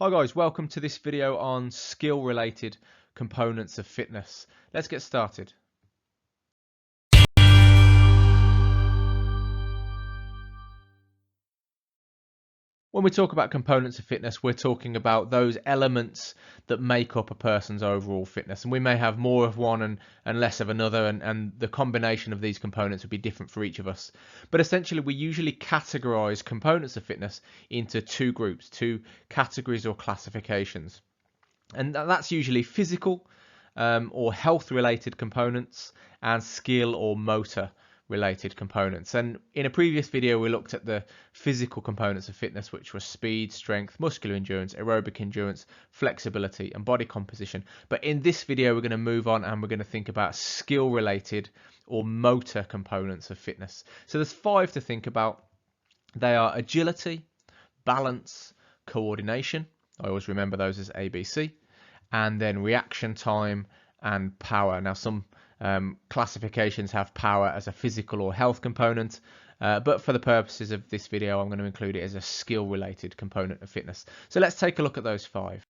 Hi guys, welcome to this video on skill related components of fitness. Let's get started. When we talk about components of fitness, we're talking about those elements that make up a person's overall fitness. And we may have more of one and less of another, and the combination of these components would be different for each of us. But essentially, we usually categorize components of fitness into two groups, two categories or classifications. And that's usually physical or health related components and skill or motor related components. And in a previous video we looked at the physical components of fitness, which were speed, strength, muscular endurance, aerobic endurance, flexibility and body composition. But in this video we're going to move on and we're going to think about skill related or motor components of fitness. So there's 5 to think about. They are agility, balance, coordination. I always remember those as ABC. And then reaction time and power. Now some classifications have power as a physical or health component, but for the purposes of this video I'm going to include it as a skill related component of fitness. So let's take a look at those 5.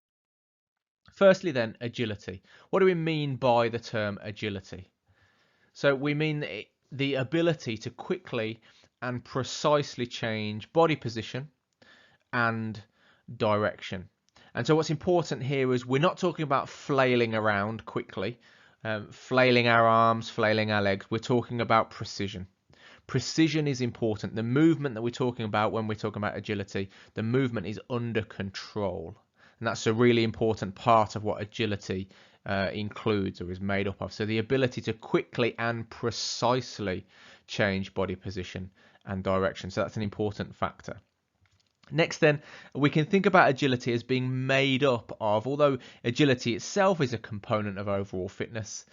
Firstly then, agility. What do we mean by the term agility? So we mean the ability to quickly and precisely change body position and direction. And so what's important here is we're not talking about flailing around quickly, flailing our arms, flailing our legs. We're talking about precision. Precision is important. The movement that we're talking about when we're talking about agility, the movement is under control. And that's a really important part of what agility includes or is made up of. So the ability to quickly and precisely change body position and direction. So that's an important factor. Next then, we can think about agility as being made up of, although agility itself is a component of overall fitness,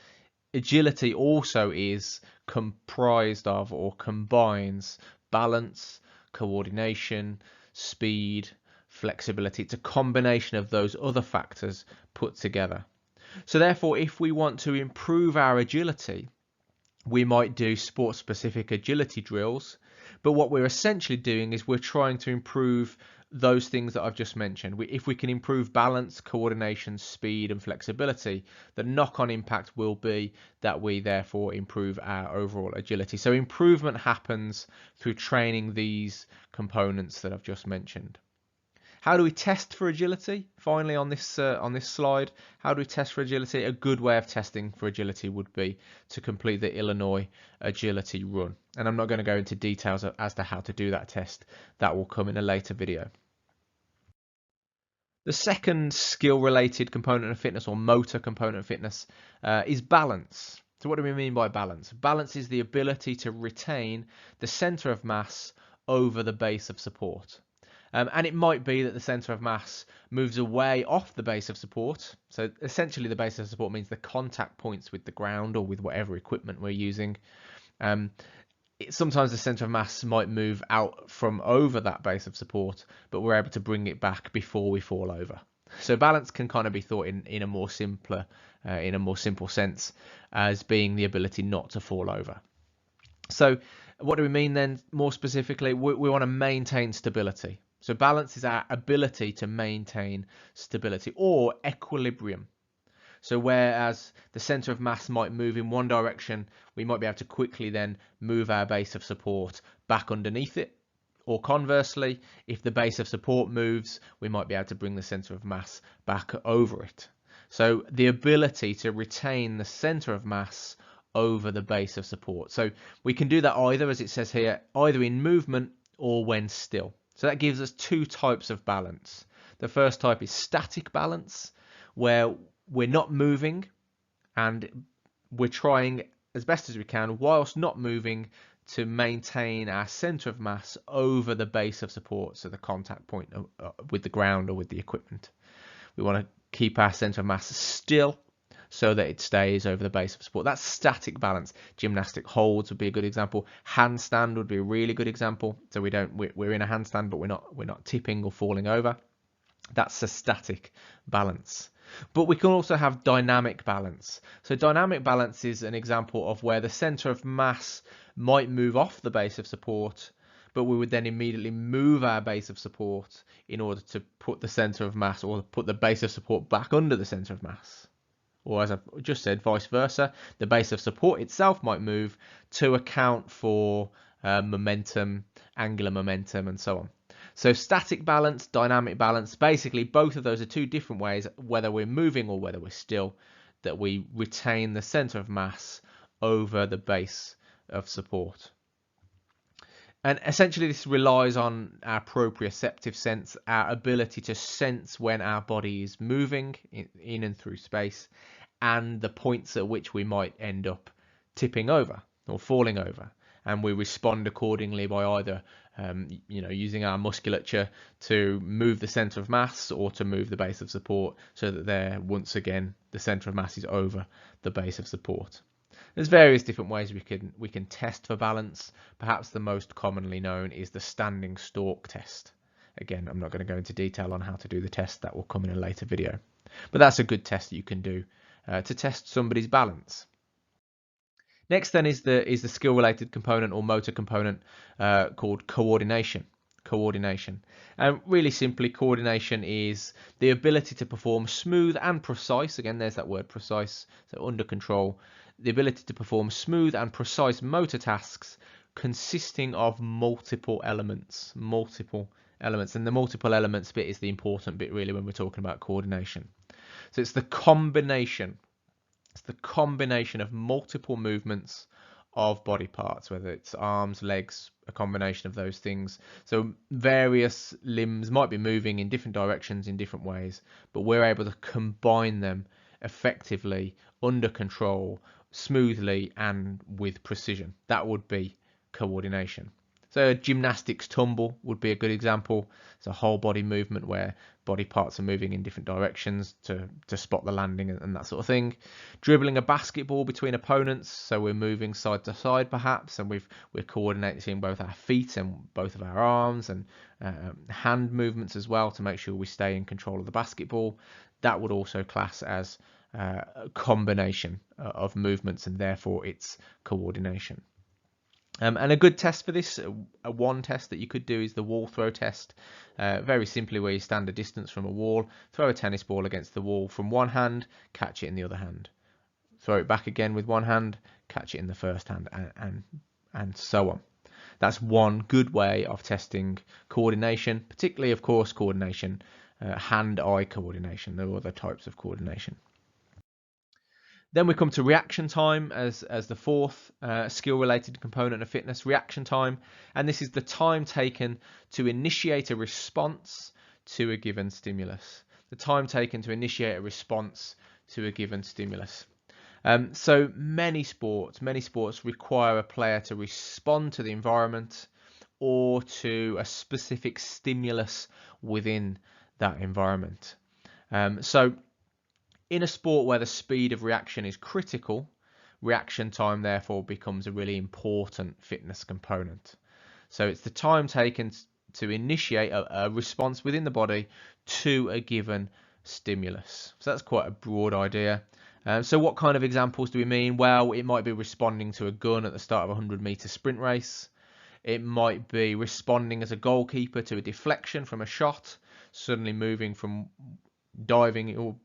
agility also is comprised of or combines balance, coordination, speed, flexibility. It's a combination of those other factors put together. So therefore, if we want to improve our agility, we might do sport-specific agility drills, but what we're essentially doing is we're trying to improve those things that I've just mentioned. If we can improve balance, coordination, speed and flexibility, the knock-on impact will be that we therefore improve our overall agility. So improvement happens through training these components that I've just mentioned. How do we test for agility? Finally, on this slide, how do we test for agility? A good way of testing for agility would be to complete the Illinois agility run. And I'm not going to go into details as to how to do that test. That will come in a later video. The second skill-related component of fitness or motor component of fitness is balance. So what do we mean by balance? Balance is the ability to retain the center of mass over the base of support. And it might be that the center of mass moves away off the base of support. So essentially the base of support means the contact points with the ground or with whatever equipment we're using. Sometimes the center of mass might move out from over that base of support, but we're able to bring it back before we fall over. So balance can kind of be thought in a more simple sense as being the ability not to fall over. So what do we mean then more specifically? We want to maintain stability. So balance is our ability to maintain stability or equilibrium. So whereas the center of mass might move in one direction, we might be able to quickly then move our base of support back underneath it. Or conversely, if the base of support moves, we might be able to bring the center of mass back over it. So the ability to retain the center of mass over the base of support. So we can do that either, as it says here, either in movement or when still. So that gives us 2 types of balance. The first type is static balance, where we're not moving and we're trying as best as we can, whilst not moving, to maintain our center of mass over the base of support, so the contact point with the ground or with the equipment. We want to keep our center of mass still so that it stays over the base of support. That's static balance. Gymnastic holds would be a good example. Handstand would be a really good example. So we're in a handstand, but we're not tipping or falling over. That's a static balance. But we can also have dynamic balance. So dynamic balance is an example of where the center of mass might move off the base of support, but we would then immediately move our base of support in order to put the center of mass, or put the base of support back under the center of mass. Or as I've just said, vice versa, the base of support itself might move to account for momentum, angular momentum, and so on. So static balance, dynamic balance, basically both of those are two different ways, whether we're moving or whether we're still, that we retain the center of mass over the base of support. And essentially this relies on our proprioceptive sense, our ability to sense when our body is moving in and through space, and the points at which we might end up tipping over or falling over. And we respond accordingly by either using our musculature to move the center of mass or to move the base of support, so that there, once again, the center of mass is over the base of support. There's various different ways we can test for balance. Perhaps the most commonly known is the standing stalk test. Again, I'm not going to go into detail on how to do the test. That will come in a later video. But that's a good test that you can do to test somebody's balance. Next then is the skill-related component or motor component called coordination. And really simply, coordination is the ability to perform smooth and precise, again there's that word precise, so under control, the ability to perform smooth and precise motor tasks consisting of multiple elements. And the multiple elements bit is the important bit really when we're talking about coordination. So it's the combination of multiple movements of body parts, whether it's arms, legs, a combination of those things. So various limbs might be moving in different directions in different ways, but we're able to combine them effectively, under control, smoothly, and with precision. That would be coordination. So a gymnastics tumble would be a good example. It's a whole body movement where body parts are moving in different directions to spot the landing and that sort of thing. Dribbling a basketball between opponents, so we're moving side to side perhaps, and we're coordinating both our feet and both of our arms, and hand movements as well to make sure we stay in control of the basketball. That would also class as a combination of movements, and therefore it's coordination. And a good test for this, one test that you could do is the wall throw test. Very simply, where you stand a distance from a wall, throw a tennis ball against the wall from one hand, catch it in the other hand. Throw it back again with one hand, catch it in the first hand, and so on. That's one good way of testing coordination, particularly, of course, coordination, hand-eye coordination. There are other types of coordination. Then we come to reaction time as the fourth skill-related component of fitness, reaction time. And this is the time taken to initiate a response to a given stimulus. The time taken to initiate a response to a given stimulus. So many sports require a player to respond to the environment or to a specific stimulus within that environment. So in a sport where the speed of reaction is critical, reaction time therefore becomes a really important fitness component. So it's the time taken to initiate a response within the body to a given stimulus. So that's quite a broad idea. So what kind of examples do we mean? Well, it might be responding to a gun at the start of a 100-meter sprint race. It might be responding as a goalkeeper to a deflection from a shot, suddenly moving from diving or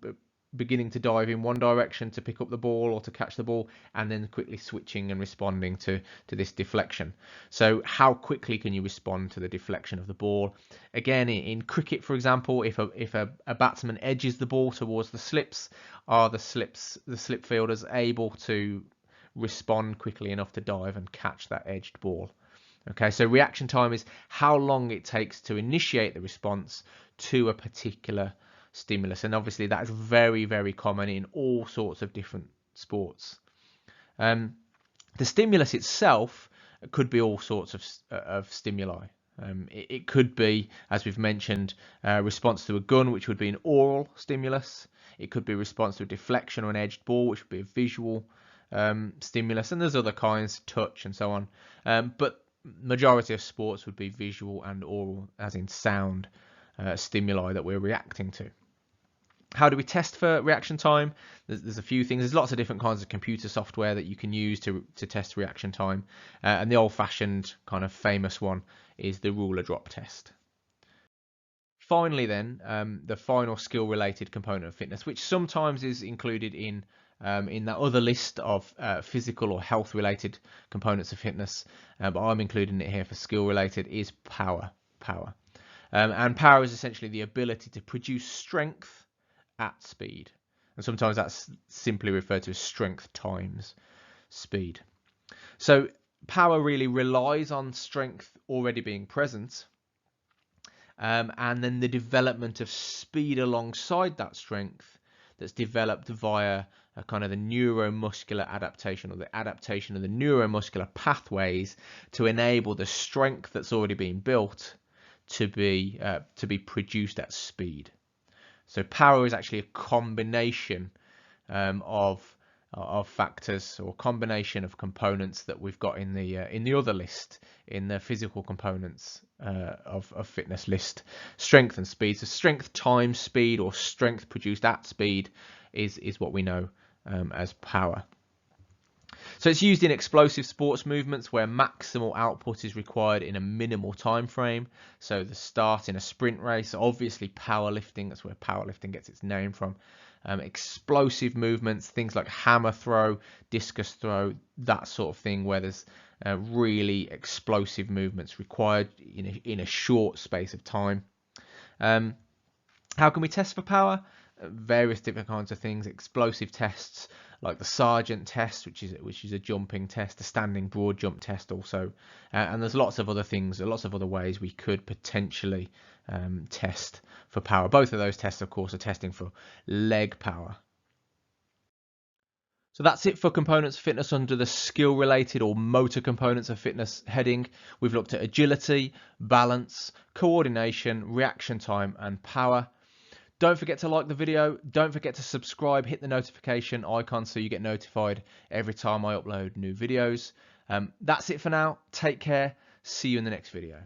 beginning to dive in one direction to pick up the ball or to catch the ball, and then quickly switching and responding to this deflection. So how quickly can you respond to the deflection of the ball? Again, in cricket, for example, if a batsman edges the ball towards the slips, are the slip fielders able to respond quickly enough to dive and catch that edged ball? Okay, so reaction time is how long it takes to initiate the response to a particular stimulus, and obviously that's very, very common in all sorts of different sports. The stimulus itself could be all sorts of stimuli. It could be, as we've mentioned, response to a gun, which would be an oral stimulus. It could be response to a deflection or an edged ball, which would be a visual stimulus, and there's other kinds, touch and so on. But majority of sports would be visual and oral, as in sound stimuli that we're reacting to. How do we test for reaction time? There's a few things. There's lots of different kinds of computer software that you can use to test reaction time. And the old-fashioned kind of famous one is the ruler drop test. Finally then, the final skill related component of fitness, which sometimes is included in that other list of physical or health related components of fitness, but I'm including it here for skill related, is power. And power is essentially the ability to produce strength at speed. And sometimes that's simply referred to as strength times speed. So power really relies on strength already being present, and then the development of speed alongside that strength that's developed via a kind of the neuromuscular adaptation, or the adaptation of the neuromuscular pathways to enable the strength that's already been built to be produced at speed. So power is actually a combination of factors, or combination of components that we've got in the other list, in the physical components of fitness list, strength and speed. So strength times speed, or strength produced at speed, is what we know as power. So it's used in explosive sports movements where maximal output is required in a minimal time frame. So the start in a sprint race, obviously powerlifting, that's where powerlifting gets its name from. Explosive movements, things like hammer throw, discus throw, that sort of thing, where there's really explosive movements required in a short space of time. How can we test for power? Various different kinds of things. Explosive tests like the Sargent test, which is a jumping test, the standing broad jump test also, and there's lots of other things, lots of other ways we could potentially test for power. Both of those tests, of course, are testing for leg power. So that's it for components of fitness under the skill related or motor components of fitness heading. We've looked at agility, balance, coordination, reaction time, and power. Don't forget to like the video. Don't forget to subscribe, hit the notification icon so you get notified every time I upload new videos. That's it for now. Take care. See you in the next video.